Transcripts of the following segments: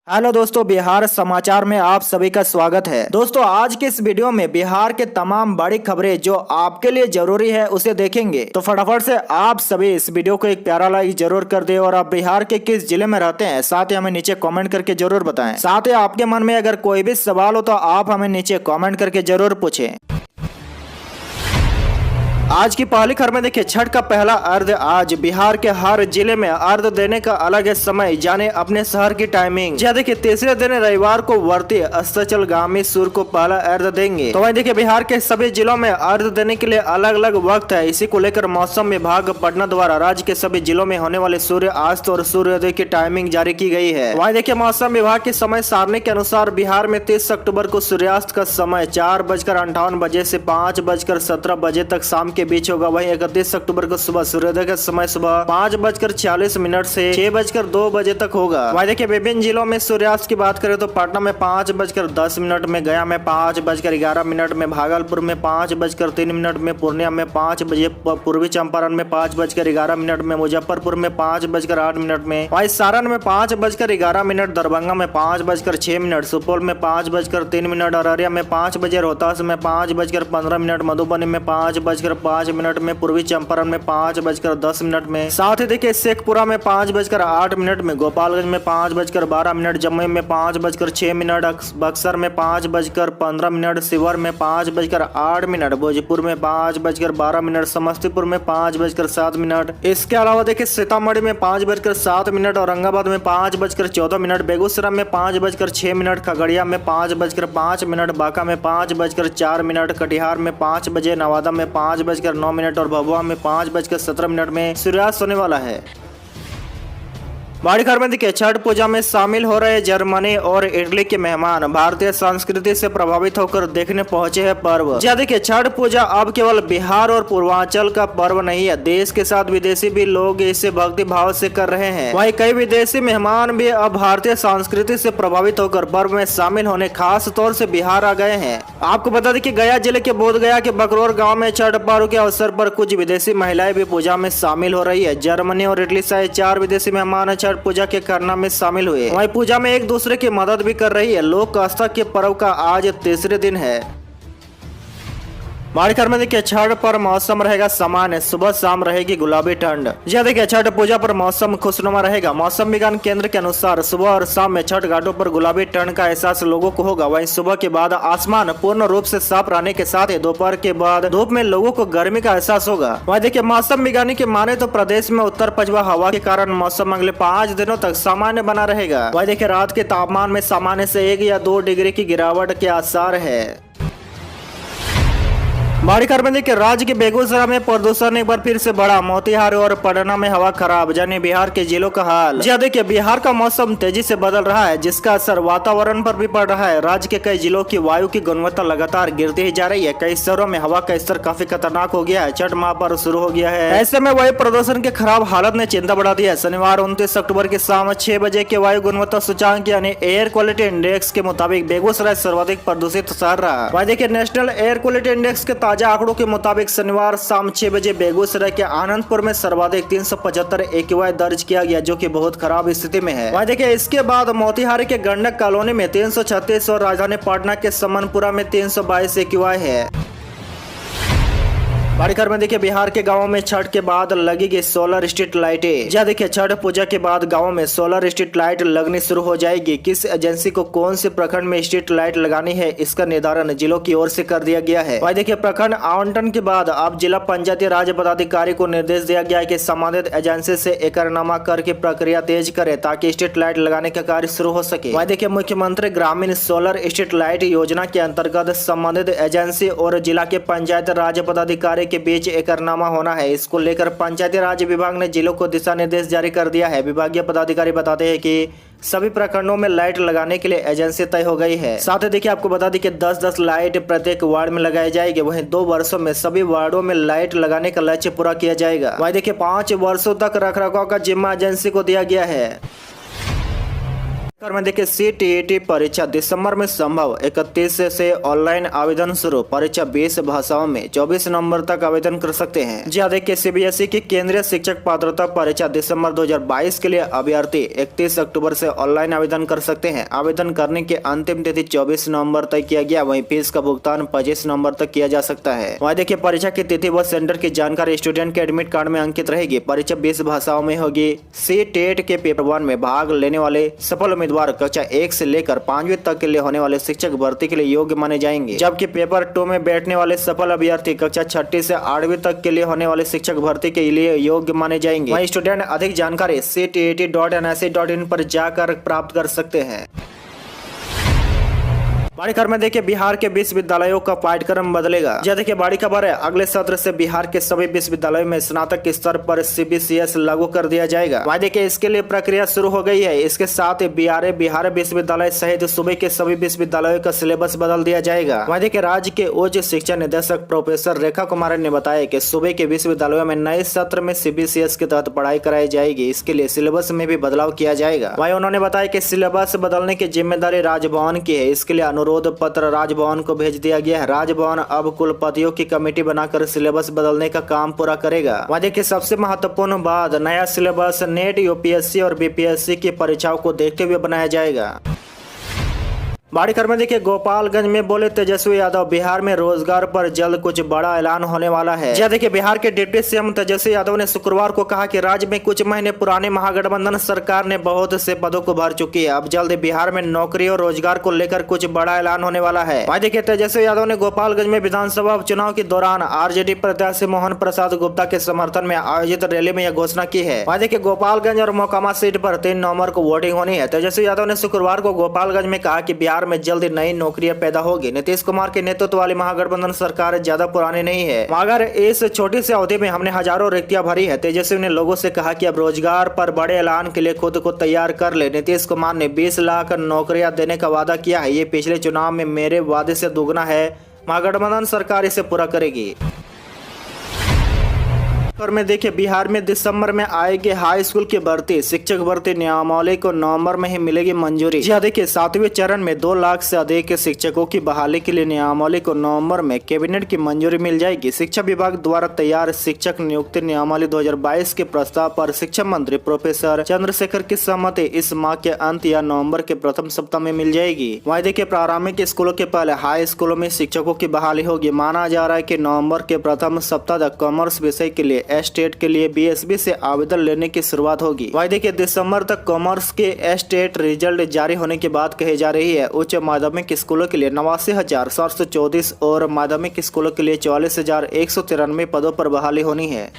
Hello दोस्तों, बिहार समाचार में आप सभी का स्वागत है। दोस्तों, आज के इस वीडियो में बिहार के तमाम बड़ी खबरें जो आपके लिए जरूरी है उसे देखेंगे। तो फटाफट से आप सभी इस वीडियो को एक प्यारा लाइक जरूर कर दे और आप बिहार के किस जिले में रहते हैं साथ ही हमें नीचे कमेंट करके जरूर बताएं। साथ ही आपके मन में अगर कोई भी सवाल हो तो आप हमें नीचे कमेंट करके जरूर पूछें। आज की पहली खबर में देखिए, छठ का पहला अर्घ आज बिहार के हर जिले में अर्घ देने का अलग है समय, जाने अपने शहर की टाइमिंग। जी देखिए, तीसरे दिन रविवार को व्रती अस्ताचलगामी सूर्य को पहला अर्घ देंगे। तो वहीं देखिए, बिहार के सभी जिलों में अर्घ देने के लिए अलग अलग वक्त है। इसी को लेकर मौसम विभाग पटना द्वारा राज्य के सभी जिलों में होने वाले सूर्यास्त और सूर्योदय की टाइमिंग जारी की गई है। वहीं देखिए, मौसम विभाग की समय सारणी के अनुसार बिहार में 30 अक्टूबर को सूर्यास्त का समय 4:58 बजे से 5:17 बजे तक शाम के बीच होगा। वहीं 31 अक्टूबर को सुबह सूर्योदय का समय सुबह 5:46 से 6:02 बजे तक होगा। वहीं देखिए, विभिन्न जिलों में सूर्यास्त की बात करें तो पटना में 5:10 में, गया में 5:11 में, भागलपुर में 5:03 में, पूर्णिया में 5 बजे, पूर्वी चंपारण में 5:11 में, मुजफ्फरपुर में 5:08 में, वहीं सारण में 5:11, दरभंगा में 5:06, सुपौल में 5:03, अररिया में 5 बजे, रोहतास में 5:15, मधुबनी में 5:05 में, पूर्वी चंपारण में 5:10 में, साथ ही देखिए शेखपुरा में 5:08 में, गोपालगंज में 5:12, जमुई में 5:06, बक्सर में 5:15, शिवहर में 5:08, भोजपुर में 5:12, समस्तीपुर में 5:07। इसके अलावा देखिए सीतामढ़ी में 5:07, औरंगाबाद में 5:14, बेगूसराय में 5:06, खगड़िया में 5:05, बांका में 5:04, कटिहार में 5 बजे, नवादा में 5:09 और भभुआ में 5:17 में सूर्यास्त होने वाला है। बड़ी खबर में देखिए, छठ पूजा में शामिल हो रहे जर्मनी और इटली के मेहमान भारतीय संस्कृति से प्रभावित होकर देखने पहुंचे हैं पर्व। जी देखिए, छठ पूजा अब केवल बिहार और पूर्वांचल का पर्व नहीं है, देश के साथ विदेशी भी लोग इसे भक्ति भाव से कर रहे हैं। वहीं कई विदेशी मेहमान भी अब भारतीय संस्कृति से प्रभावित होकर पर्व में शामिल होने खास तौर से बिहार आ गए हैं। आपको बता दें कि गया जिले के बोधगया के बकरोर गाँव में छठ पर्व के अवसर पर कुछ विदेशी महिलाएं भी पूजा में शामिल हो रही है। जर्मनी और इटली से 4 विदेशी मेहमान छठ पूजा के करना में शामिल हुए। वहीं पूजा में एक दूसरे की मदद भी कर रही है। लोक आस्था के पर्व का आज तीसरे दिन है। बड़ी खबर में देखिए, छठ पर मौसम रहेगा सामान्य, सुबह शाम रहेगी गुलाबी ठंड। जी देखिए, छठ पूजा पर मौसम खुशनुमा रहेगा। मौसम विज्ञान केंद्र के अनुसार सुबह और शाम में छठ घाटों पर गुलाबी ठंड का एहसास लोगों को होगा। वहीं सुबह के बाद आसमान पूर्ण रूप से साफ रहने के साथ ही दोपहर के बाद धूप में लोगों को गर्मी का एहसास होगा। वहीं देखिए, मौसम विज्ञानी के माने तो प्रदेश में उत्तर पछुआ हवा के कारण मौसम अगले 5 दिनों तक सामान्य बना रहेगा। वहीं देखिए, रात के तापमान में सामान्य से 1 या 2 डिग्री की गिरावट के आसार है। बड़ी खबर में देखिए, राज्य के बेगूसराय में प्रदूषण एक बार फिर से बढ़ा। मोतिहारी और पटना में हवा खराब, जाने बिहार के जिलों का हाल। जी देखिए, बिहार का मौसम तेजी से बदल रहा है, जिसका असर वातावरण पर भी पड़ रहा है। राज्य के कई जिलों की वायु की गुणवत्ता लगातार गिरती ही जा रही है। कई शहरों में हवा का स्तर काफी खतरनाक हो गया है। छठ महापर्व शुरू हो गया है, ऐसे में वायु प्रदूषण के खराब हालत ने चिंता बढ़ा दी है। शनिवार 29 अक्टूबर की शाम 6 बजे के वायु गुणवत्ता सूचांक यानी एयर क्वालिटी इंडेक्स के मुताबिक बेगूसराय सर्वाधिक प्रदूषित शहर रहा। वहीं देखिए, नेशनल एयर क्वालिटी इंडेक्स के ताजा आंकड़ों के मुताबिक शनिवार शाम 6 बजे बेगूसराय के आनंदपुर में सर्वाधिक 375 AQI दर्ज किया गया, जो कि बहुत खराब स्थिति में है। वहीं देखिए, इसके बाद मोतिहारी के गंडक कॉलोनी में 336 और राजधानी पटना के समनपुरा में 322 AQI है। बड़ी खबर में देखिए, बिहार के गांवों में छठ के बाद लगेगी सोलर स्ट्रीट लाइटें। जी देखिए, छठ पूजा के बाद गांवों में सोलर स्ट्रीट लाइट लगनी शुरू हो जाएगी। किस एजेंसी को कौन से प्रखंड में स्ट्रीट लाइट लगानी है, इसका निर्धारण जिलों की ओर से कर दिया गया है। वही देखिए, प्रखंड आवंटन के बाद अब जिला पंचायती राज पदाधिकारी को निर्देश दिया गया है कि संबंधित एजेंसी से एकरनामा करके प्रक्रिया तेज करे ताकि स्ट्रीट लाइट लगाने का कार्य शुरू हो सके। वही देखिए, मुख्यमंत्री ग्रामीण सोलर स्ट्रीट लाइट योजना के अंतर्गत संबंधित एजेंसी और जिला के पंचायत राज पदाधिकारी के बीच एकरनामा होना है। इसको लेकर पंचायती राज विभाग ने जिलों को दिशा निर्देश जारी कर दिया है। विभागीय पदाधिकारी बताते हैं कि सभी प्रखंडों में लाइट लगाने के लिए एजेंसी तय हो गई है। साथ ही देखिए, आपको बता दें कि 10-10 लाइट प्रत्येक वार्ड में लगाई जाएगी। वहीं 2 वर्षों में सभी वार्डों में लाइट लगाने का लक्ष्य पूरा किया जाएगा। वहीं देखिए, 5 वर्षों तक रखरखाव का जिम्मा एजेंसी को दिया गया है। में देखिए CTET परीक्षा दिसंबर में संभव, 31 से ऑनलाइन आवेदन शुरू। परीक्षा 20 भाषाओं में 24 नवंबर तक आवेदन कर सकते हैं। जी देखिए CBSE की केंद्रीय शिक्षक पात्रता परीक्षा दिसंबर 2022 के लिए अभ्यर्थी 31 अक्टूबर से ऑनलाइन आवेदन कर सकते हैं। आवेदन करने की अंतिम तिथि 24 नवम्बर तक किया गया। वहीं फीस का भुगतान 25 नवम्बर तक किया जा सकता है। वहीं देखिए परीक्षा की तिथि व सेंटर की जानकारी स्टूडेंट के एडमिट कार्ड में अंकित रहेगी। परीक्षा 20 भाषाओं में होगी। CTET के पेपर 1 में भाग लेने वाले सफल उम्मीदवार कक्षा 1 से लेकर 5वीं तक के लिए होने वाले शिक्षक भर्ती के लिए योग्य माने जाएंगे, जबकि पेपर 2 में बैठने वाले सफल अभ्यर्थी कक्षा 6 से 8वीं तक के लिए होने वाले शिक्षक भर्ती के लिए योग्य माने जाएंगे। वहीं स्टूडेंट अधिक जानकारी CTET.NIC.in पर जाकर प्राप्त कर सकते हैं। बड़ी खबर में देखिए बिहार के विश्वविद्यालयों का पाठ्यक्रम बदलेगा। यह देखिए बड़ी खबर है, अगले सत्र से बिहार के सभी विश्वविद्यालयों में स्नातक स्तर पर CBCS लागू कर दिया जाएगा। वहीं देखिए इसके लिए प्रक्रिया शुरू हो गई है। इसके साथ ही बिहार विश्वविद्यालय सहित सूबे के सभी विश्वविद्यालयों का सिलेबस बदल दिया जाएगा। वहीं देखिए राज्य के उच्च शिक्षा निदेशक प्रोफेसर रेखा कुमार ने बताया कि सूबे के विश्वविद्यालयों में नए सत्र में CBCS के तहत पढ़ाई कराई जाएगी। इसके लिए सिलेबस में भी बदलाव किया जाएगा। वहीं उन्होंने बताया कि सिलेबस बदलने की जिम्मेदारी राजभवन की है। इसके लिए अनुरोध पत्र राजभवन को भेज दिया गया है। राजभवन अब कुलपतियों की कमेटी बनाकर सिलेबस बदलने का काम पूरा करेगा। वहाँ देखिए सबसे महत्वपूर्ण बात, नया सिलेबस नेट, UPSC और BPSC की परीक्षाओं को देखते हुए बनाया जाएगा। बड़ी खबर में देखिए गोपालगंज में बोले तेजस्वी यादव, बिहार में रोजगार पर जल्द कुछ बड़ा ऐलान होने वाला है। जी देखिए बिहार के डिप्टी CM तेजस्वी यादव ने शुक्रवार को कहा कि राज्य में कुछ महीने पुराने महागठबंधन सरकार ने बहुत से पदों को भर चुकी है। अब जल्द बिहार में नौकरी और रोजगार को लेकर कुछ बड़ा ऐलान होने वाला है। वहीं देखिए तेजस्वी यादव ने गोपालगंज में विधानसभा उपचुनाव के दौरान RJD प्रत्याशी मोहन प्रसाद गुप्ता के समर्थन में आयोजित रैली में यह घोषणा की है। वहीं देखिए गोपालगंज और मोकामा सीट पर 3 नवंबर को वोटिंग होनी है। तेजस्वी यादव ने शुक्रवार को गोपालगंज में कहा कि बिहार में जल्द नई नौकरियां पैदा होगी। नीतीश कुमार के नेतृत्व वाली महागठबंधन सरकार ज्यादा पुरानी नहीं है, मगर इस छोटी सी अवधि में हमने हजारों रिक्तियां भरी है। तेजस्वी ने लोगों से कहा कि अब रोजगार पर बड़े ऐलान के लिए खुद को तैयार कर ले। नीतीश कुमार ने 20 लाख नौकरियां देने का वादा किया है। ये पिछले चुनाव में मेरे वादे से दोगुना है। महागठबंधन सरकार इसे पूरा करेगी। और में देखिए बिहार में दिसंबर में आएगी हाई स्कूल की भर्ती। शिक्षक भर्ती नियमावली को नवंबर में ही मिलेगी मंजूरी। जी देखिए 7वें चरण में 2 लाख से अधिक शिक्षकों की बहाली के लिए नियमावली को नवंबर में कैबिनेट की मंजूरी मिल जाएगी। शिक्षा विभाग द्वारा तैयार शिक्षक नियुक्ति नियमावली 2022 के प्रस्ताव पर शिक्षा मंत्री प्रोफेसर चंद्रशेखर की सहमति इस माह के अंत या नवम्बर के प्रथम सप्ताह में मिल जाएगी। वहीं देखिए प्रारंभिक स्कूलों के पहले हाई स्कूलों में शिक्षकों की बहाली होगी। माना जा रहा है कि नवम्बर के प्रथम सप्ताह तक कॉमर्स विषय के लिए स्टेट के लिए BSB से आवेदन लेने की शुरुआत होगी। वहीं देखिए दिसंबर तक कॉमर्स के स्टेट रिजल्ट जारी होने की बात कही जा रही है। उच्च माध्यमिक स्कूलों के लिए 89,734 और माध्यमिक स्कूलों के लिए 44,193 पदों पर बहाली होनी है।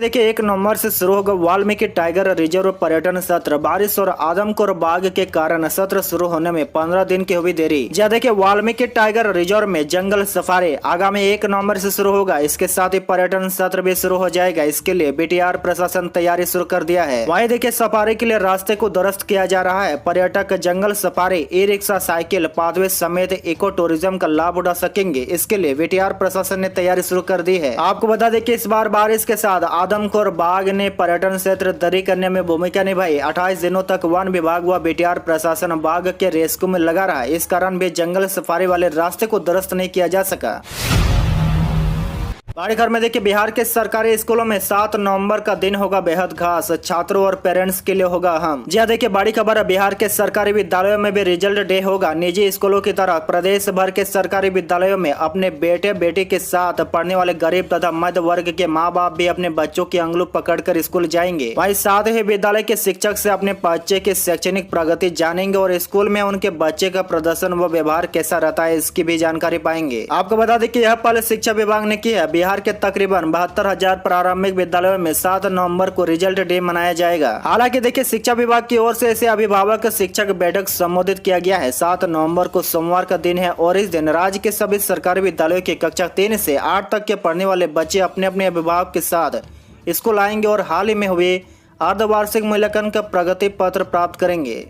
देखिए 1 नवंबर से शुरू होगा वाल्मीकि टाइगर रिजर्व पर्यटन सत्र। बारिश और आदमखोर बाघ के कारण सत्र शुरू होने में 15 दिन की हुई देरी। जी देखिए वाल्मीकि टाइगर रिजर्व में जंगल सफारी आगामी 1 नवंबर से शुरू होगा। इसके साथ ही पर्यटन सत्र भी शुरू हो जाएगा। इसके लिए BTR प्रशासन तैयारी शुरू कर दिया है। वहीं देखिए सफारी के लिए रास्ते को दुरुस्त किया जा रहा है। पर्यटक जंगल सफारी, ई-रिक्शा, साइकिल, पाथवे समेत इको टूरिज्म का लाभ उठा सकेंगे। इसके लिए BTR प्रशासन ने तैयारी शुरू कर दी है। आपको बता दें कि इस बार बारिश के साथ आदमखोर बाघ ने पर्यटन क्षेत्र दरी करने में भूमिका निभाई। 28 दिनों तक वन विभाग व BTR प्रशासन बाघ के रेस्क्यू में लगा रहा। इस कारण भी जंगल सफारी वाले रास्ते को दुरुस्त नहीं किया जा सका। बड़ी खबर में देखिए बिहार के सरकारी स्कूलों में 7 नवंबर का दिन होगा बेहद खास। छात्रों और पेरेंट्स के लिए होगा अहम। जी देखिए बड़ी खबर है, बिहार के सरकारी विद्यालयों में भी रिजल्ट डे होगा। निजी स्कूलों की तरह प्रदेश भर के सरकारी विद्यालयों में अपने बेटे बेटी के साथ पढ़ने वाले गरीब तथा मध्य वर्ग के माँ बाप भी अपने बच्चों की अंगुली पकड़कर स्कूल जाएंगे। वहीं साथ ही विद्यालय के शिक्षक से अपने बच्चे की शैक्षणिक प्रगति जानेंगे और स्कूल में उनके बच्चे का प्रदर्शन व व्यवहार कैसा रहता है इसकी भी जानकारी पाएंगे। आपको बता दें कि यह पहले शिक्षा विभाग ने की है। बिहार के तकरीबन 72,000 प्रारंभिक विद्यालयों में 7 नवंबर को रिजल्ट डे मनाया जाएगा। हालांकि देखिए शिक्षा विभाग की ओर से इसे अभिभावक शिक्षक बैठक संबोधित किया गया है। 7 नवंबर को सोमवार का दिन है और इस दिन राज्य के सभी सरकारी विद्यालयों की कक्षा 3 से 8 तक के पढ़ने वाले बच्चे अपने अपने अभिभावक के साथ स्कूल आएंगे और हाल ही में हुए अर्धवार्षिक मूल्यांकन का प्रगति पत्र प्राप्त करेंगे।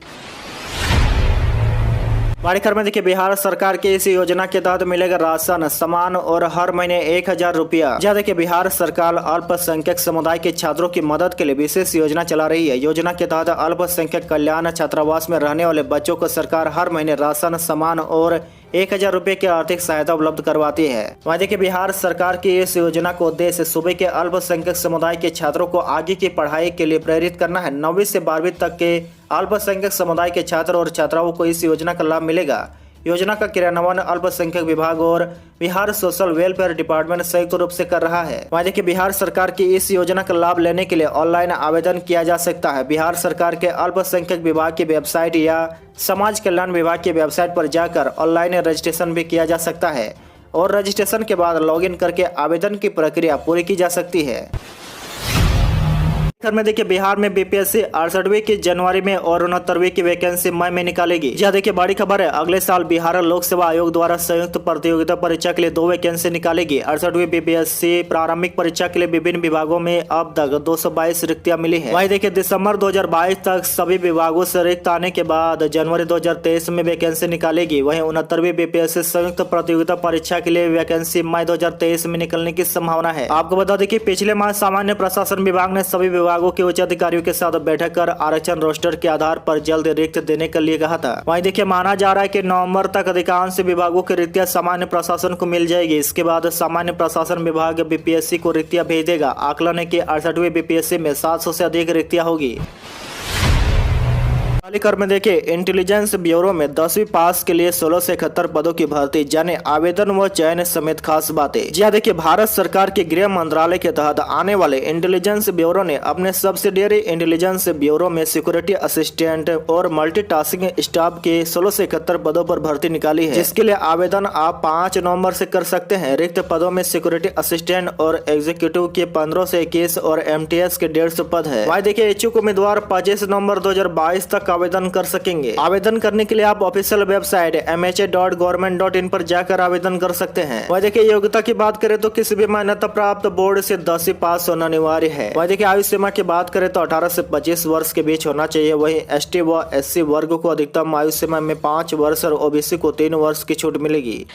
बड़ी खबर में देखिए, बिहार सरकार की इस योजना के तहत मिलेगा राशन, सामान और हर महीने 1000 रुपया। जहाँ देखिए, बिहार सरकार अल्पसंख्यक समुदाय के छात्रों की मदद के लिए विशेष योजना चला रही है। योजना के तहत अल्पसंख्यक कल्याण छात्रावास में रहने वाले बच्चों को सरकार हर महीने राशन, सामान और 1000 रुपये की आर्थिक सहायता उपलब्ध करवाती है। वहीं देखिए, बिहार सरकार की इस योजना का उद्देश्य सूबे के अल्पसंख्यक समुदाय के छात्रों को आगे की पढ़ाई के लिए प्रेरित करना है। 9वीं से 12वीं तक के अल्पसंख्यक समुदाय के छात्र और छात्राओं को इस योजना का लाभ मिलेगा। योजना का क्रियान्वयन अल्पसंख्यक विभाग और बिहार सोशल वेलफेयर डिपार्टमेंट संयुक्त रूप से कर रहा है। वहीं देखिए, बिहार सरकार की इस योजना का लाभ लेने के लिए ऑनलाइन आवेदन किया जा सकता है। बिहार सरकार के अल्पसंख्यक विभाग की वेबसाइट या समाज कल्याण विभाग की वेबसाइट पर जाकर ऑनलाइन रजिस्ट्रेशन भी किया जा सकता है और रजिस्ट्रेशन के बाद लॉगिन करके आवेदन की प्रक्रिया पूरी की जा सकती है। में देखिए, बिहार में बीपीएससी 68वीं की जनवरी में और 69वीं की वैकेंसी मई में निकालेगी। यह देखिए, बड़ी खबर है। अगले साल बिहार लोक सेवा आयोग द्वारा संयुक्त प्रतियोगिता परीक्षा के लिए 2 वैकेंसी निकालेगी। 68वीं बीपीएससी प्रारंभिक परीक्षा के लिए विभिन्न विभागों में अब तक 222 रिक्तियां मिली है। वहीं देखिए, दिसंबर 2022 तक सभी विभागों से रिक्त आने के बाद जनवरी 2023 में वैकेंसी निकालेगी। वहीं 69वीं बीपीएससी संयुक्त प्रतियोगिता परीक्षा के लिए वैकेंसी मई 2023 में निकलने की संभावना है। आपको बता दें कि पिछले माह सामान्य प्रशासन विभाग ने सभी विभागों के उच्च अधिकारियों के साथ बैठक कर आरक्षण रोस्टर के आधार पर जल्द रिक्त देने के लिए कहा था। वहीं देखिए, माना जा रहा है कि नवंबर तक अधिकांश विभागों की रिक्तियां सामान्य प्रशासन को मिल जाएगी। इसके बाद सामान्य प्रशासन विभाग बीपीएससी को रिक्तियां भेज देगा। आकलन है कि 68वीं बीपीएससी में 700 से अधिक रिक्तियां होगी। खबर में देखिए, इंटेलिजेंस ब्यूरो में 10वीं पास के लिए 16 से 71 पदों की भर्ती, जाने आवेदन व चयन समेत खास बातें। जी देखिए, भारत सरकार के गृह मंत्रालय के तहत आने वाले इंटेलिजेंस ब्यूरो ने अपने सब्सिडियरी इंटेलिजेंस ब्यूरो में सिक्योरिटी असिस्टेंट और मल्टीटास्किंग स्टाफ के 16 से 71 पदों पर भर्ती निकाली है, जिसके लिए आवेदन आप 5 नवंबर से कर सकते हैं। रिक्त पदों में सिक्योरिटी असिस्टेंट और एग्जीक्यूटिव के 15 से 21 और एमटीएस के 150 पद है। वहीं देखिए, इच्छुक उम्मीदवार 25 नवंबर 2022 तक आवेदन कर सकेंगे। आवेदन करने के लिए आप ऑफिशियल वेबसाइट mha.government.in पर जाकर आवेदन कर सकते हैं। वह देखिए, योग्यता की बात करें तो किसी भी मान्यता प्राप्त बोर्ड से 10वीं पास होना अनिवार्य है। वह देखिए, आयु सीमा की बात करें तो 18 से 25 वर्ष के बीच होना चाहिए। वहीं एसटी व एससी वर्ग को अधिकतम आयु सीमा में 5 वर्ष और ओबीसी को 3 वर्ष की छूट मिलेगी।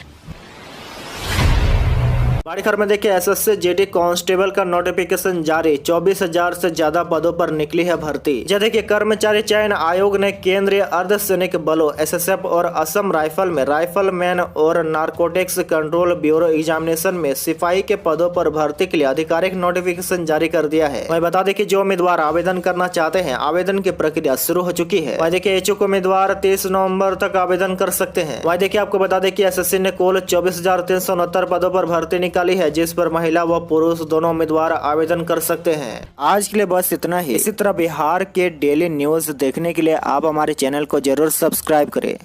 बड़ी खबर में देखिए, एसएससी जीडी कांस्टेबल का नोटिफिकेशन जारी, 24,000 से ज्यादा पदों पर निकली है भर्ती। जब देखिए, कर्मचारी चयन आयोग ने केंद्रीय अर्धसैनिक बलों एसएसएफ और असम राइफल में राइफलमैन और नारकोटिक्स कंट्रोल ब्यूरो एग्जामिनेशन में सिपाही के पदों पर भर्ती के लिए आधिकारिक नोटिफिकेशन जारी कर दिया है। वही बता दें कि जो उम्मीदवार आवेदन करना चाहते हैं, आवेदन की प्रक्रिया शुरू हो चुकी है। वही देखिए, इच्छुक उम्मीदवार 30 नवम्बर तक आवेदन कर सकते हैं। वही देखिए, आपको बता दें कि एसएससी ने कुल 24,369 पदों पर भर्ती निकाली है, जिस पर महिला व पुरुष दोनों उम्मीदवार आवेदन कर सकते हैं। आज के लिए बस इतना ही। इसी तरह बिहार के डेली न्यूज देखने के लिए आप हमारे चैनल को जरूर सब्सक्राइब करें।